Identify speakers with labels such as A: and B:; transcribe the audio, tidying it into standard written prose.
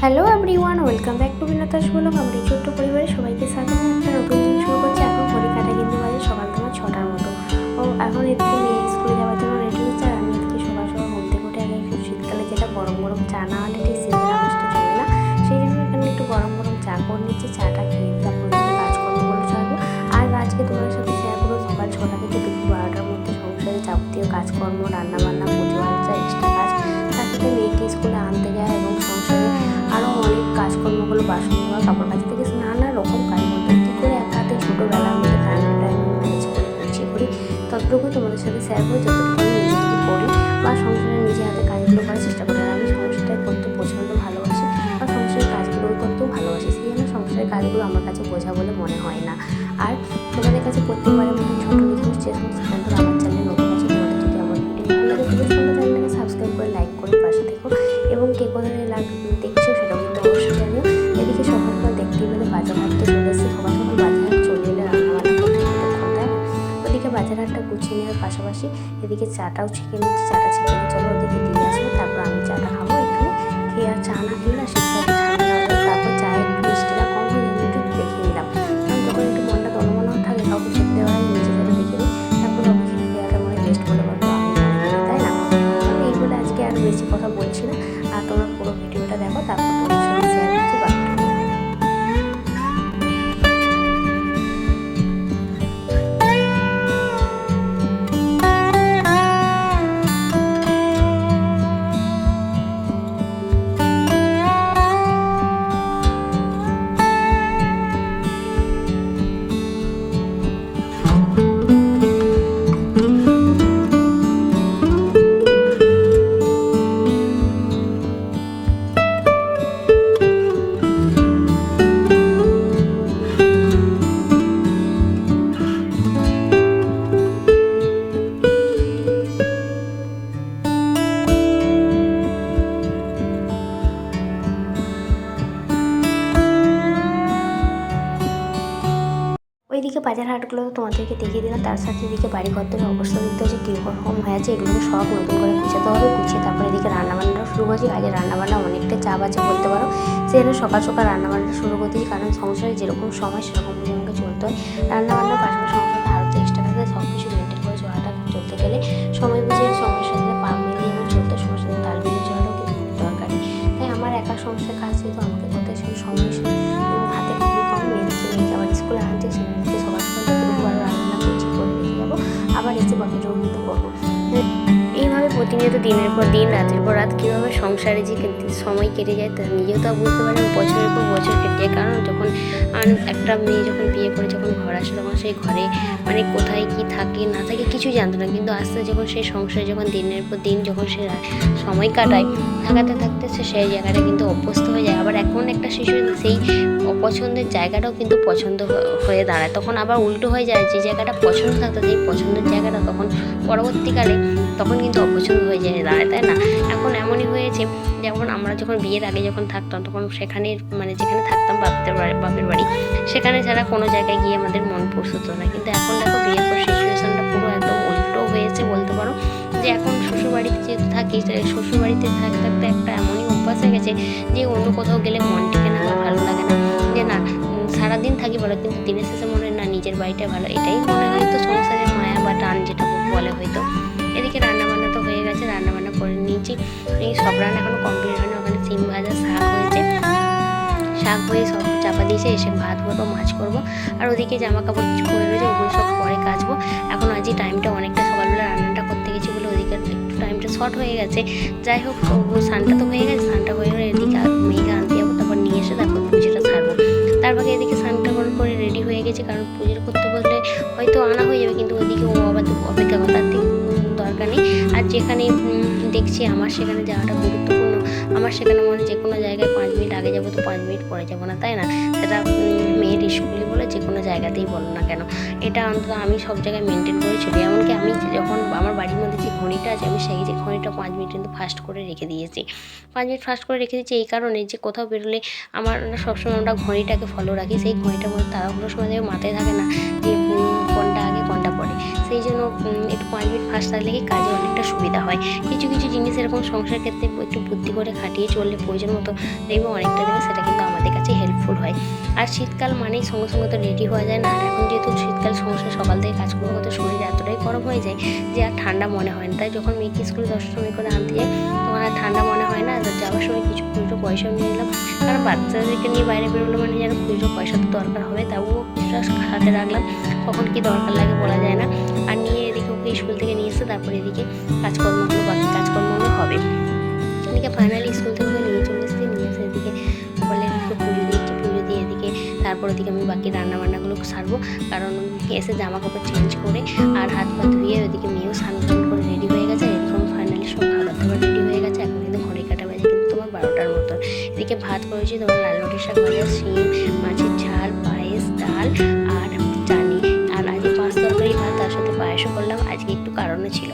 A: Hello everyone, welcome back to বিনোদাস blog. আমার এই ছোট্ট পরিবারে সবাইকে স্বাগত। একটা নতুন দিন শুরু করছে। এখন পরীক্ষাটা কিন্তু বাজে সকাল তোমার 6টার মতো। ও এখন এদিকে মেয়ে স্কুলে যাওয়ার জন্য রেডি হচ্ছে, আর আমি এদিকে সকাল সকাল ঘুম থেকে উঠে আগে একটু শীতকালে যেটা গরম গরম চা না হলে ঠিক শীতের আমেজটা চলে না, সেই জন্য এখানে একটু গরম গরম চা করে নিচ্ছি। চাটা খেয়ে তারপর ওদিকে কাজকর্মগুলো ছাড়বো। আর আজকে তোমাদের সাথে শেয়ার করবো সকাল 6টা থেকে দুপুর 12টার মধ্যে সংসারে যাবতীয় কাজকর্ম, রান্নাবান্না, পুজো আর্চা, এক্সট্রা কাজ, তার সাথে মেয়েকে স্কুলে আনতে যায় এবং সংসারে আরও অনেক কাজকর্মগুলো, বাসন ধোয়া, কাপড় কাচা থেকে নানা রকম কাজ মধ্যে কী করে এক হাতে ছোটোবেলার মধ্যে টাইম টু টাইম ম্যানেজ করে গুছিয়ে করি, ততটুকু তোমাদের সাথে শেয়ার করি। যতটুকু আমি নিজে থেকে করি বা সংসারে নিজে হাতে কাজগুলো করার চেষ্টা করি। আর আমি সংসারটাই করতে প্রচণ্ড ভালোবাসি বা সংসারের কাজগুলো করতেও ভালোবাসি, সেই জন্য সংসারের কাজগুলো আমার কাছে বোঝা বলে মনে হয় না। আর তোমাদের কাছে প্রত্যেকবারের মতো ছোটো রিকোয়েস্ট, যে সমস্ত বন্ধুরা আমার চ্যানেল নতুন আছে, তোমাদের যদি আমার ভিডিও ভালো লাগে প্লিজ তোমরা চ্যানেলটাকে সাবস্ক্রাইব করে লাইক করে পাশে থেকো, এবং কে কোথায় দেখছো সেটাও কিন্তু অবশ্যই জানিও। এদিকে সকাল সকাল দেখতেই পেলে বাজার হাটতে চলে এসেছি। সকাল সকাল বাজার হাট চলে এলে রান্নাবান্না করতে কতক্ষণ, তাই না? ওদিকে বাজার হাটটা গুছিয়ে নেওয়ার পাশাপাশি এদিকে চাটাও ছেঁকে নিচ্ছি। চাটা ছেঁকে নিয়ে চলো ওদিকে দিয়ে আসবো, তারপর আমি চাটা খাবো। এখানে খেয়ে আর চা না খেলে না শীতকালে ঠান্ডা লাগবে। তারপর চায়ে একটু মিষ্টিটা কম হয়ে যায়, একটু দেখে নিলাম, কারণ যখন একটু মনটা দনমনও থাকে কাউকে খেতে দেওয়া হয়, নিজে সেটা দেখে নিই। তারপর কাউকে খেতে দেওয়াটা মনে বেস্ট বলে বলতো আমি মনে করি, তাই না? তবে এই বলে আজকে আর বেশি কথা বলছি না, আর তোমরা পুরো ভিডিওটা দেখো, তারপর তোমার সাথে শেয়ার করছি বাকিটা। ওইদিকে বাজার হাটগুলো তোমাদেরকে দেখিয়ে দিলাম, তার সাথে এদিকে বাড়ি ঘরদের অবস্থা দেখতে হচ্ছে কীরকম হয়ে আছে। এগুলোকে সব নতুন করে গুছাতে হবে, গুছিয়ে তারপরে এদিকে রান্নাবান্নাও শুরু করছি। আজ রান্নাবান্না অনেকটা চাপ আছে বলতে পারো, সেজন্য সকাল সকাল রান্নাবান্না শুরু করতেছি, কারণ সংসারে যেরকম সময় সেরকম বুঝে আমাকে চলতে হয়। রান্নাবান্নার পাশাপাশি সংসারে আরও তো এক্সট্রা কাজে সব কিছু মেনটেন করে চলাটা চলতে গেলে সময় বুঝে সময়ের সাথে পা মিলিয়ে এবং চলতে সময়ের সাথে তাল মিলিয়ে চলাটাও কিন্তু খুব দরকারি। তাই আমার একা সংসারের কাজ যেহেতু আমাকে করতে সেই সময় হাতে খুবই কম। মেয়েকে আবার স্কুলে আনতে সেদিনকে সকাল সকাল দুপুর আরও রান্না করছি, করে রেখে যাবো, আবার এসে বাকিটাও কিন্তু করবো। এইভাবে প্রতিনিয়ত দিনের পর দিন, রাতের পর রাত কীভাবে সংসারে যে সময় কেটে যায় তা নিজেও তা বুঝতে পারি। বছরের পর বছর কেটে যায়, কারণ যখন একটা মেয়ে যখন বিয়ে করে যখন ঘর আসে, তখন সেই ঘরে মানে কোথায় কি থাকে না থাকে কিছুই জানতো না, কিন্তু আস্তে যখন সেই সংসারে যখন দিনের পর দিন যখন সে সময় কাটায়, থাকাতে থাকতে সে সেই জায়গাটা কিন্তু অভ্যস্ত হয়ে যায়। আবার এখন একটা শিশু সেই অপছন্দের জায়গাটাও কিন্তু পছন্দ হয়ে দাঁড়ায়, তখন আবার উল্টো হয়ে যায়, যে জায়গাটা পছন্দ থাকতো সেই পছন্দের জায়গাটা তখন পরবর্তীকালে তখন কিন্তু অপছন্দ হয়ে যায় দাঁড়ায়, তাই না? এখন এমনই হয়েছে, যেমন আমরা যখন বিয়ের আগে যখন থাকতাম তখন সেখানে মানে যেখানে থাকতাম বাপের বাড়ি, সেখানে ছাড়া কোনো জায়গায় গিয়ে আমাদের মন পছন্দ না। কিন্তু এখন দেখো বিয়ের পর সিচুয়েশনটা পুরো একদম উল্টো হয়েছে বলতে পারো, যে এখন শ্বশুরবাড়িতে যেহেতু থাকি, শ্বশুরবাড়িতে থাকতে থাকতে একটা এমনই অভ্যাস হয়ে গেছে যে অন্য কোথাও গেলে মন টিকে না বা ভালো লাগে না, যে না সারাদিন থাকি ভালো, কিন্তু দিনের শেষে মনে হয় না নিজের বাড়িটা ভালো, এটাই মনে হয়তো সংসারের মায়া বা টান যেটা বলে হয়তো। এদিকে রান্নাবান্না তো হয়ে গেছে, রান্নাবান্না করে নিয়েছি। এই সব রান্না এখনো কমপ্লিট হয়নি। ওখানে সিম ভাজা, শাক হয়েছে, শাক হয়ে সব চাপা দিয়েছে, এসে ভাত করবো, মাছ করবো, আর ওদিকে জামা কাপড় কিছু পরে রয়েছে, ওগুলো সব পরে কাচবো। এখন আজই টাইমটা অনেকটা সকালবেলা রান্নাটা করতে গেছি বলে ওদিকে একটু টাইমটা শর্ট হয়ে গেছে। যাই হোক, স্নানটা তো হয়ে গেছে, স্নানটা হয়ে গেলে এদিকে মেয়েকে আনতে যাবো, তারপর নিয়ে এসে তারপর পুজোটা ছাড়বো। তার ভাগে এদিকে স্নানটা করে রেডি হয়ে গেছে, কারণ পুজো করতে বসলে হয়তো আনা হয়ে যাবে, কিন্তু ওদিকে ও আবার অপেক্ষা করে, তার দরকার নেই। আর যেখানে দেখছি আমার সেখানে যাওয়াটা গুরুত্বপূর্ণ, আমার সেখানে মনে যে কোনো জায়গায় 5 মিনিট আগে যাবো তো 5 মিনিট পরে যাবো না, তাই না? সেটা মেয়ের স্কুলে বলে যে কোনো জায়গাতেই বলো না কেন, এটা অন্তত আমি সব জায়গায় মেনটেন করে চলি। এমনকি আমি যখন আমার বাড়ির মধ্যে যে ঘড়িটা আছে, আমি সেই যে ঘড়িটা 5 মিনিট কিন্তু ফাস্ট করে রেখে দিয়েছি। 5 মিনিট ফাস্ট করে রেখে দিয়েছি এই কারণে যে কোথাও বেরোলে আমার সবসময় আমরা ঘড়িটাকে ফলো রাখি, সেই ঘড়িটার মধ্যে তাড়াহুড়োর সময় মাথায় থাকে না যে কোনটা আগে কোনটা পরে, সেই জন্য একটু 5 মিনিট ফাস্ট থাকলে কি কাজে অনেকটা সুবিধা হয়। কিছু কিছু জিনিস এরকম সংসার ক্ষেত্রে একটু বুদ্ধি করে খাটিয়ে চললে প্রয়োজন মতো দেখবে অনেকটা দিনে সেটা কিন্তু আমাদের কাছে হেল্পফুল হয়। আর শীতকাল মানেই সঙ্গে সঙ্গে তো রেডি হওয়া যায় না। আর এখন যেহেতু শীতকাল সংসার সকাল থেকে কাজকর্ম করতে শরীর এতটাই গরম হয়ে যায় যে আর ঠান্ডা মনে হয় না। তাই যখন মেয়েকে স্কুলে 10টার সময় করে আনতে যাই তখন আর ঠান্ডা মনে হয় না। যাওয়ার সময় কিছু খুচরো পয়সাও নিয়ে নিলাম, কারণ বাচ্চাদেরকে নিয়ে বাইরে বেরোলে মানে যেন খুচরো পয়সা তো দরকার হবে, তাও কিছুটা হাতে রাখলাম, কখন কি দরকার লাগে বলা যায় না। আর নিয়ে এদিকে ওকে স্কুল থেকে নিয়ে এসে তারপরে এদিকে বাকি কাজকর্মগুলো হবে। এদিকে ফাইনালি স্কুল থেকে নিয়ে চলে এসেছি, নিয়ে এসে এদিকে বলে একটু পুজো দিচ্ছি, পুজো দিয়ে এদিকে তারপর ওদিকে আমি বাকি রান্নাবান্নাগুলো সারবো, কারণ এসে জামা কাপড় চেঞ্জ করে আর হাত পা ধুয়ে ওদিকে মেয়েও স্নান করে রেডি হয়ে গেছে। এরকম ফাইনালি সব খাবার দাবার রেডি হয়ে গেছে। এখন কিন্তু ঘড়ি কাটা বাজে কিন্তু তোমার 12টার মতো। এদিকে ভাত করেছি তোমার লাল লটের শাক ভাজা, শিম মাছের ঝাল, পায়েস, ডাল আর চাটনি। আর আজকে 5 তরকারি ভাত, তার সাথে পায়েসও করলাম। আজকে একটু কারণও ছিল।